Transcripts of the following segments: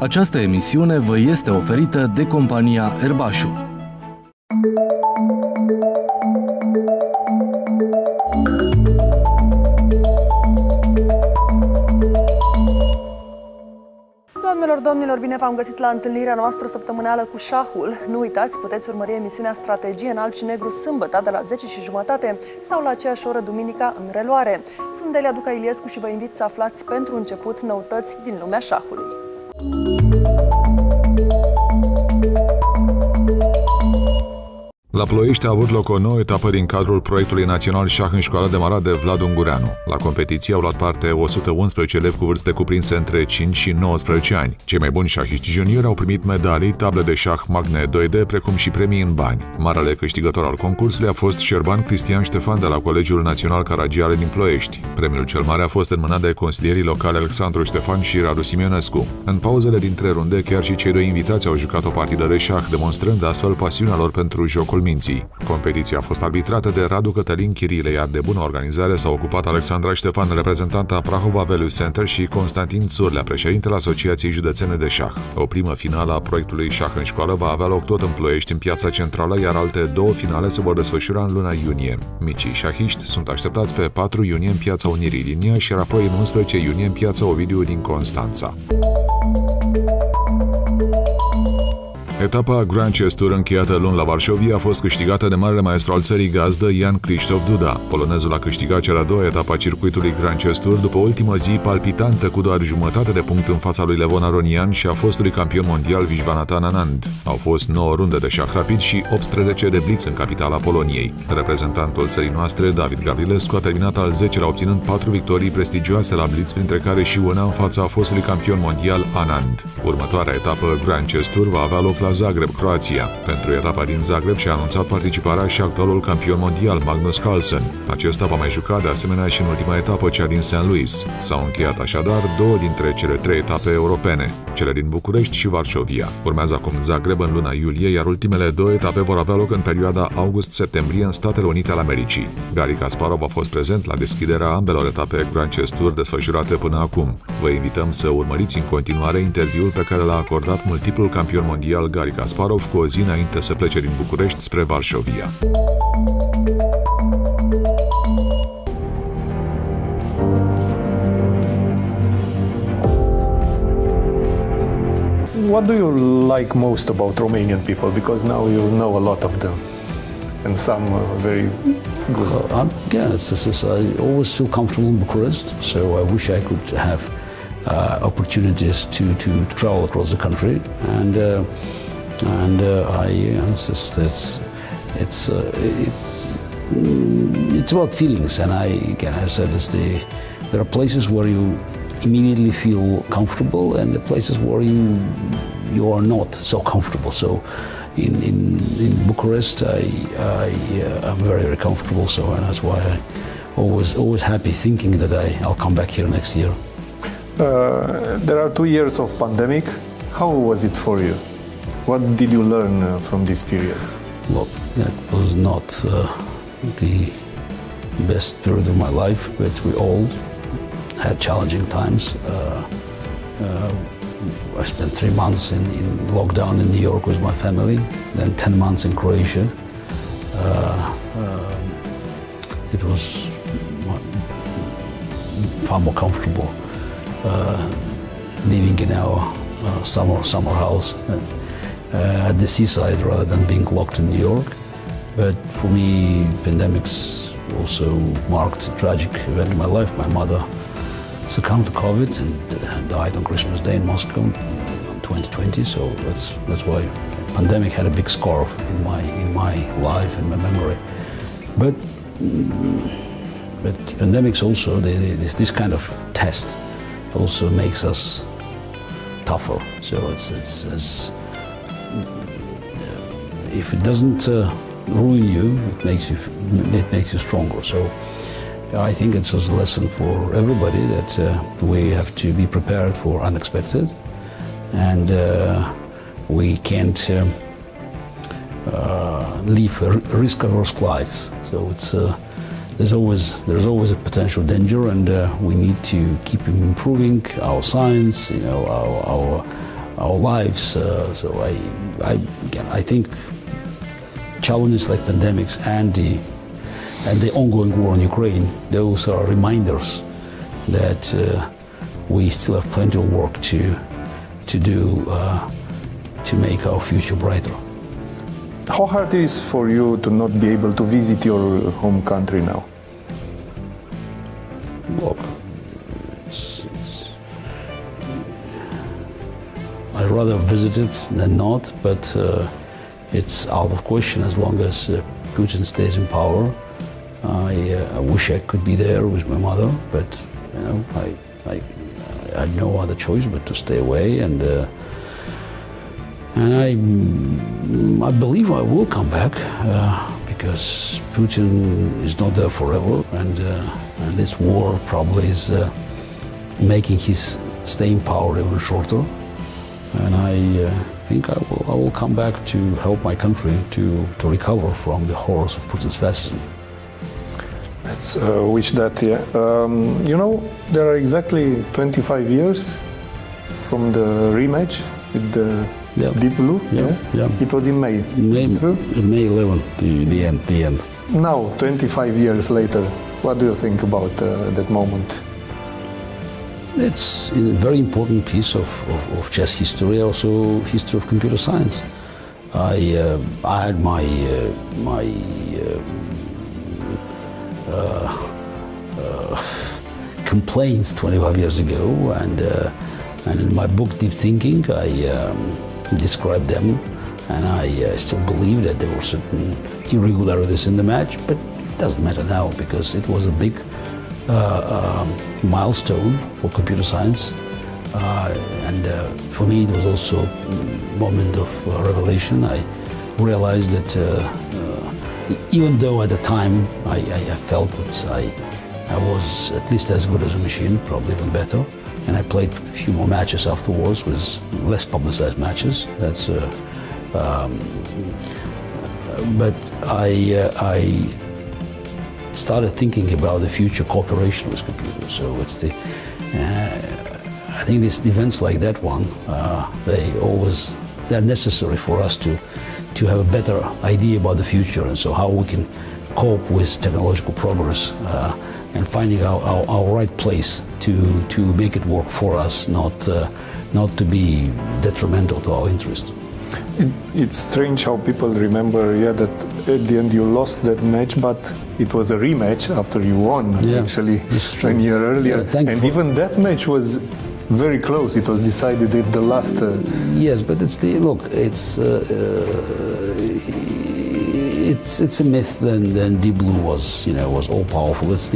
Această emisiune vă este oferită de compania Erbașu. Domnilor, bine v-am găsit la întâlnirea noastră săptămânală cu șahul. Nu uitați, puteți urmări emisiunea Strategie în alb și negru sâmbătă de la 10:30 sau la aceeași oră duminica în reluare. Sunt Delia Duca Iliescu și vă invit să aflați pentru început noutăți din lumea șahului. La Ploiești a avut loc o nouă etapă din cadrul Proiectului Național Șah în Școală demarat de Vlad Ungureanu. La competiție au luat parte 111 elevi cu vârste cuprinse între 5 și 19 ani. Cei mai buni șahiști juniori au primit medalii, table de șah magne 2D, precum și premii în bani. Marele câștigător al concursului a fost Șerban Cristian Ștefan de la Colegiul Național Caragiale din Ploiești. Premiul cel mare a fost înmânat de consilierii locale Alexandru Ștefan și Radu Simionescu. În pauzele dintre runde, chiar și cei doi invitați au jucat o partidă de șah, demonstrând astfel pasiunea lor pentru jocul minții. Competiția a fost arbitrată de Radu Cătălin Chirile, iar de bună organizare s-a ocupat Alexandra Ștefan, reprezentanta Prahova Value Center, și Constantin Țurlea, președintele Asociației Județene de Șah. O primă finală a proiectului Șah în Școală va avea loc tot în Ploiești, în Piața Centrală, iar alte două finale se vor desfășura în luna iunie. Micii șahiști sunt așteptați pe 4 iunie în Piața Unirii din Iași, iar apoi în 11 iunie în Piața Ovidiu din Constanța. Etapa Grand Chess Tour încheiată luni la Varșovia a fost câștigată de marele maestru al țării gazdă, Jan Krzysztof Duda. Polonezul a câștigat cea de-a doua etapă a circuitului Grand Chess Tour după o ultimă zi palpitantă cu doar jumătate de punct în fața lui Levon Aronian și a fostului campion mondial Vishwanathan Anand. Au fost 9 runde de șah rapid și 18 de blitz în capitala Poloniei. Reprezentantul țării noastre, David Garrilescu, a terminat al 10-lea obținând 4 victorii prestigioase la blitz, printre care și una în fața fostului campion mondial Anand. Următoarea etapă Grand Chess Tour va avea loc la Zagreb, Croația. Pentru etapa din Zagreb și-a anunțat participarea și actualul campion mondial Magnus Carlsen. Acesta va mai juca de asemenea și în ultima etapă, cea din St. Louis. S-au încheiat așadar două dintre cele 3 etape europene, cele din București și Varșovia. Urmează acum Zagreb în luna iulie, iar ultimele 2 etape vor avea loc în perioada august-septembrie în Statele Unite ale Americii. Garry Kasparov a fost prezent la deschiderea ambelor etape Grand Chess Tour desfășurate până acum. Vă invităm să urmăriți în continuare interviul pe care l-a acordat multiplul campion mondial Garry Kasparov cu o zi înainte să plece din București spre Varșovia. What do you like most about Romanian people? Because now you know a lot of them, and some very good. Yeah, I always feel comfortable in Bucharest, so I wish I could have opportunities to travel across the country, and I insist it's about feelings, and I said there are places where you immediately feel comfortable, and the places where you are not so comfortable. So in Bucharest, I'm very comfortable. So, and that's why I always happy thinking that I'll come back here next year. There are 2 years of pandemic. How was it for you? What did you learn from this period? Look, that was not the best period of my life, but we all had challenging times. I spent 3 months in lockdown in New York with my family, then 10 months in Croatia. It was far more comfortable living in our summer house at the seaside rather than being locked in New York. But for me, pandemics also marked a tragic event in my life. My mother succumbed to COVID and died on Christmas Day in Moscow in 2020. So that's why pandemic had a big scar in my life and my memory. But pandemics also, this kind of test also makes us tougher. So it's if it doesn't ruin you, it makes you stronger. So I think it's a lesson for everybody that we have to be prepared for unexpected, and we can't live risk-averse lives. So there's always a potential danger, and we need to keep improving our science, our lives. So I think challenges like pandemics and the ongoing war in Ukraine, those are reminders that we still have plenty of work to do to make our future brighter. How hard it is for you to not be able to visit your home country now? Look, I'd rather visit it than not, but it's out of question as long as Putin stays in power. I wish I could be there with my mother, but you know, I had no other choice but to stay away, and I believe I will come back because Putin is not there forever, and this war probably is making his stay in power even shorter. And I think I will come back to help my country to recover from the horrors of Putin's fascism. Let's wish that, yeah. You know, there are exactly 25 years from the rematch with the Deep Blue. Yeah. It was in May. May 11th, the end. Now, 25 years later, what do you think about that moment? It's a very important piece of chess history, also history of computer science. I had my complaints 25 years ago, and in my book Deep Thinking I described them, and I still believe that there were certain irregularities in the match, but it doesn't matter now because it was a big milestone for computer science, and for me it was also a moment of revelation. I realized that even though at the time I felt that I was at least as good as a machine, probably even better, and I played a few more matches afterwards with less publicized matches. That's but I started thinking about the future cooperation with computers. So it's I think these events like that one, they're necessary for us to have a better idea about the future, and so how we can cope with technological progress and finding our right place to make it work for us, not to be detrimental to our interest. It's strange how people remember, that at the end you lost that match, but it was a rematch after you won, actually, a year earlier. And even that match was very close. It was decided at the last... Yes, but it's it's a myth then Deep Blue was all powerful. It's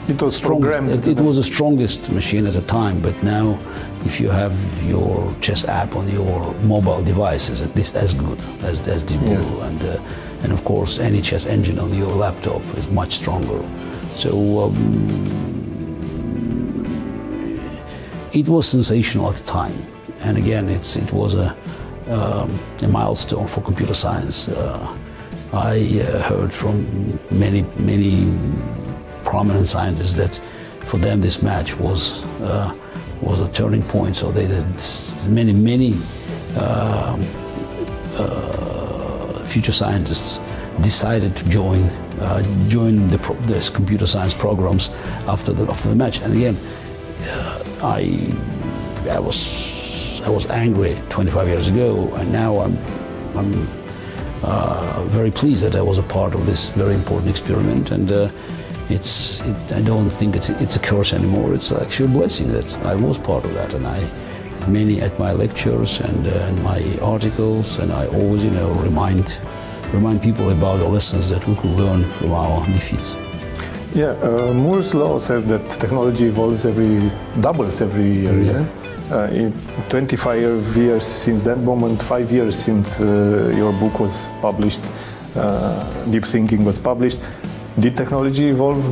it was programmed. It was the strongest machine at the time, but now if you have your chess app on your mobile device, it's at least as good as Deep Blue, and of course any chess engine on your laptop is much stronger. So it was sensational at the time, and again it was a milestone for computer science. I heard from many prominent scientists that for them this match was a turning point. So many future scientists decided to join the computer science programs after the match. And again, I was angry 25 years ago, and now I'm very pleased that I was a part of this very important experiment. And I don't think it's a curse anymore. It's actually a blessing that I was part of that, and many at my lectures and my articles, and I always remind people about the lessons that we could learn from our defeats. Moore's law says that technology doubles every year. In 25 years since that moment, 5 years since your book was published, Deep Thinking was published. Did technology evolve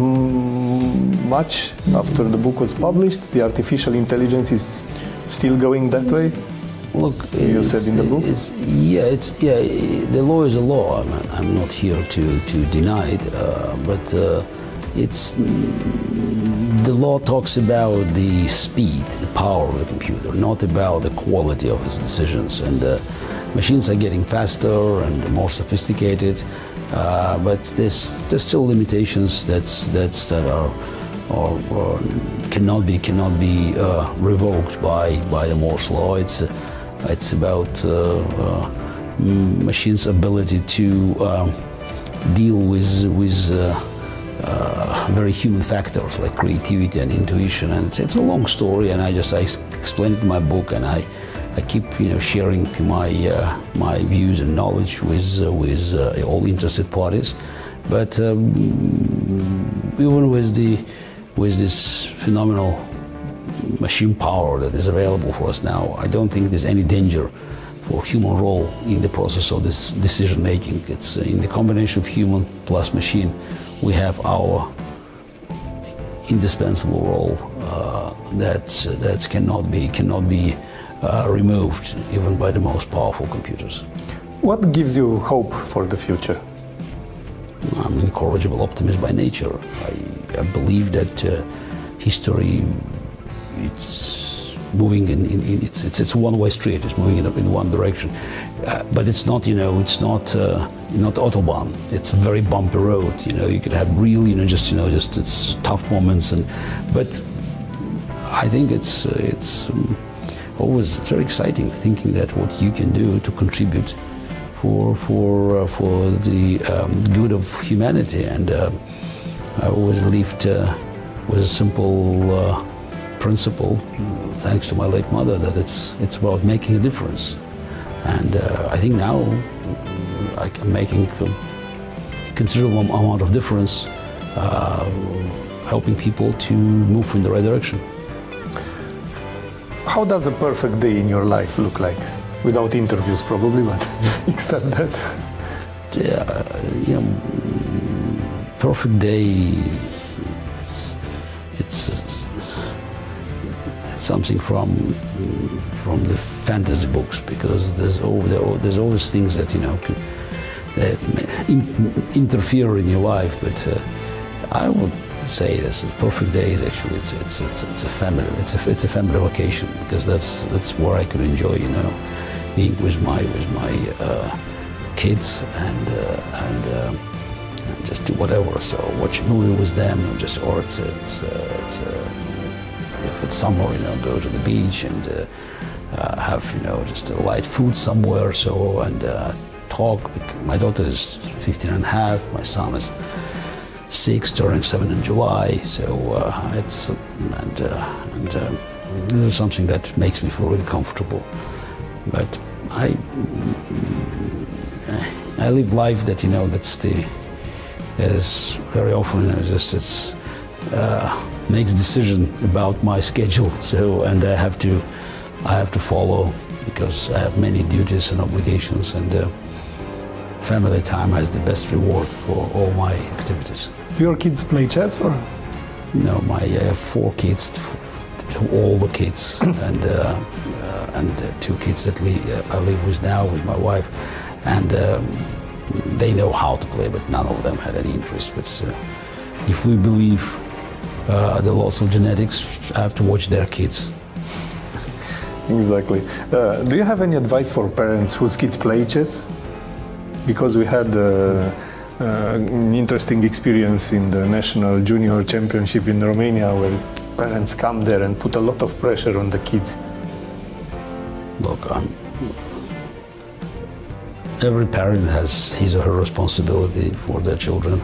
much after the book was published? The artificial intelligence is still going that way? Look, you said in the book? The law is a law. I'm not here to deny it, but the law talks about the speed, the power of the computer, not about the quality of its decisions. And machines are getting faster and more sophisticated, but there's still limitations that are cannot be revoked by the Moore's law. It's about machines' ability to deal with very human factors like creativity and intuition, and it's a long story. And I explain it in my book, and I keep sharing my views and knowledge with all interested parties. But even with this phenomenal machine power that is available for us now, I don't think there's any danger for human role in the process of this decision making. It's in the combination of human plus machine, we have our indispensable role that cannot be removed even by the most powerful computers. What gives you hope for the future? I'm an incorrigible optimist by nature. I believe that history, it's moving it's a one-way street. It's moving in one direction, but it's not it's not autobahn. It's a very bumpy road. You could have real just it's tough moments, but I think it's always very exciting thinking that what you can do to contribute for the good of humanity. And I always lived with a simple principle, thanks to my late mother, that it's about making a difference. And I think now I'm making a considerable amount of difference, helping people to move in the right direction. How does a perfect day in your life look like? Without interviews, probably, but except that. Yeah, perfect day. It's something from the fantasy books, because there's always things that that interfere in your life. But I would say this perfect day is actually it's a family vacation, because that's where I could enjoy being with my kids and just do whatever. So watch a movie with them, or if it's summer, go to the beach and have just a light food somewhere. So and talk. My daughter is 15 and a half. My son is 6, turning 7 in July. So this is something that makes me feel really comfortable. But I live life that is very often makes decision about my schedule. So and I have to follow, because I have many duties and obligations, and family time has the best reward for all my activities. Do your kids play chess or? No, I have 4 kids, all the kids, and 2 kids that I live with now with my wife, and they know how to play, but none of them had any interest. But if we believe the laws of genetics, I have to watch their kids. Exactly. Do you have any advice for parents whose kids play chess? Because we had an interesting experience in the National Junior Championship in Romania, where parents come there and put a lot of pressure on the kids. Look, every parent has his or her responsibility for their children.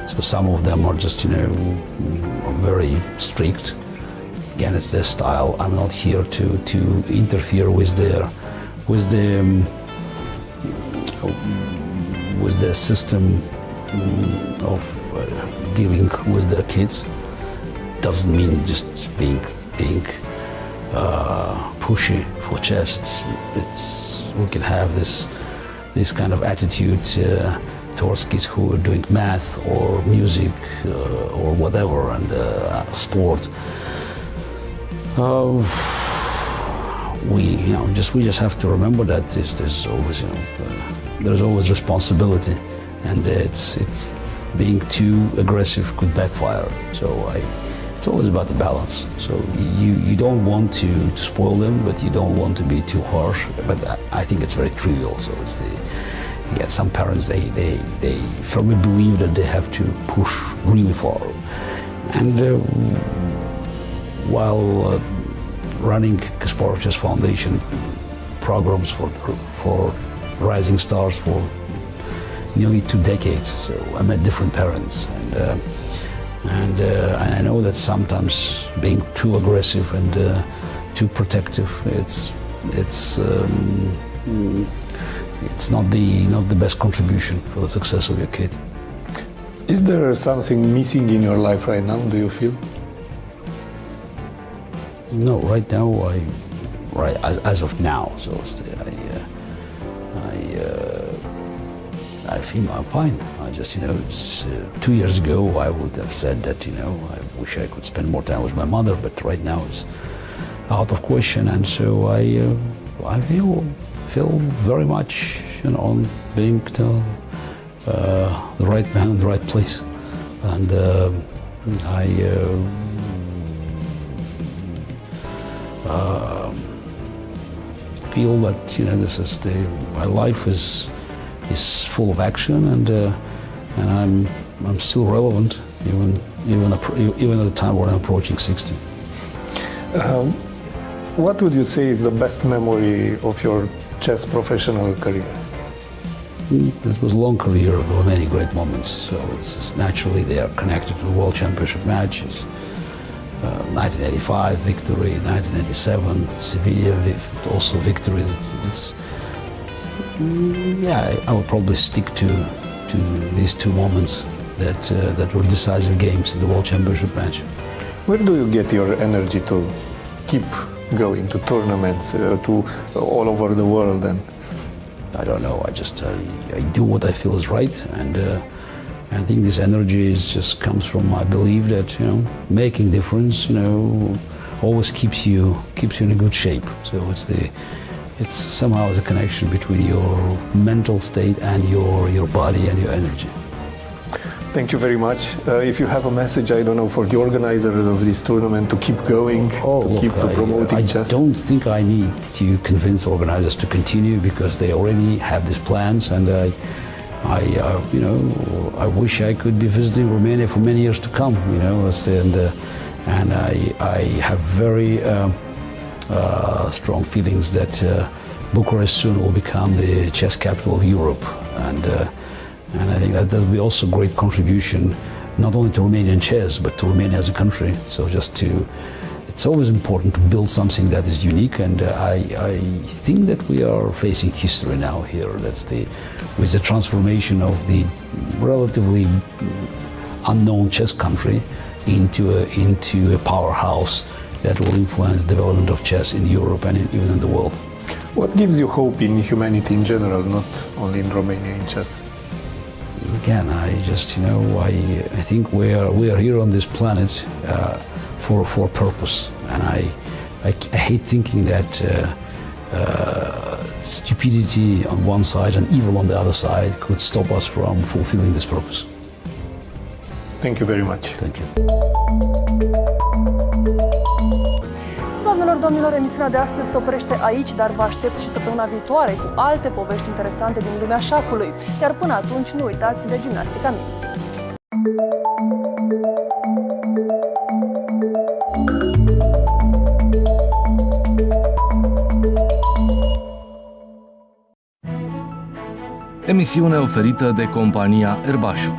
So some of them are just, very strict. Again, it's their style. I'm not here to interfere with their system of dealing with their kids. Doesn't mean just being pushy for chess. We can have this kind of attitude towards kids who are doing math or music or whatever, and sport. We just have to remember that there's always responsibility, and it's being too aggressive could backfire. So I it's always about the balance. So you don't want to spoil them, but you don't want to be too harsh. But I think it's very trivial. So it's some parents they firmly believe that they have to push really far. And while running Kasparov Chess Foundation programs for rising stars for nearly 2 decades, so I met different parents, and I know that sometimes being too aggressive and too protective, it's not the best contribution for the success of your kid. Is there something missing in your life right now, do you feel? No, right now, as of now, so I feel I'm fine. I just, it's 2 years ago I would have said that, I wish I could spend more time with my mother, but right now it's out of question, and so I feel very much, on being the right man in the right place, and I feel that this is my life is full of action, and I'm still relevant even at the time when I'm approaching 60. What would you say is the best memory of your chess professional career? It was a long career with many great moments, so it's naturally they are connected to the World Championship matches. 1985 victory, 1987 Sevilla also victory. I would probably stick to these 2 moments that were decisive games in the World Championship match. Where do you get your energy to keep going to tournaments, to all over the world? And I don't know. I do what I feel is right, and I think this energy just comes from my belief that making difference always keeps you in a good shape. So it's somehow the connection between your mental state and your body and your energy. Thank you very much. If you have a message, I don't know, for the organizers of this tournament to keep going, keep promoting chess. I don't think I need to convince organizers to continue, because they already have these plans, and I wish I could be visiting Romania for many years to come. And I have very strong feelings that Bucharest soon will become the chess capital of Europe, and I think that will be also a great contribution, not only to Romanian chess, but to Romania as a country. So it's always important to build something that is unique, and I think that we are facing history now here. With the transformation of the relatively unknown chess country into a powerhouse that will influence the development of chess in Europe and even in the world. What gives you hope in humanity in general, not only in Romania in chess? Again, I think we are here on this planet for a purpose, and I hate thinking that stupidity on one side and evil on the other side could stop us from fulfilling this purpose. Thank you very much. Thank you. Doamnelor, domnilor, emisiunea de astăzi se oprește aici, dar vă aștept și săptămâna viitoare cu alte povești interesante din lumea șahului. Iar până atunci, nu uitați de gimnastica minții. Emisiune oferită de compania Erbașu.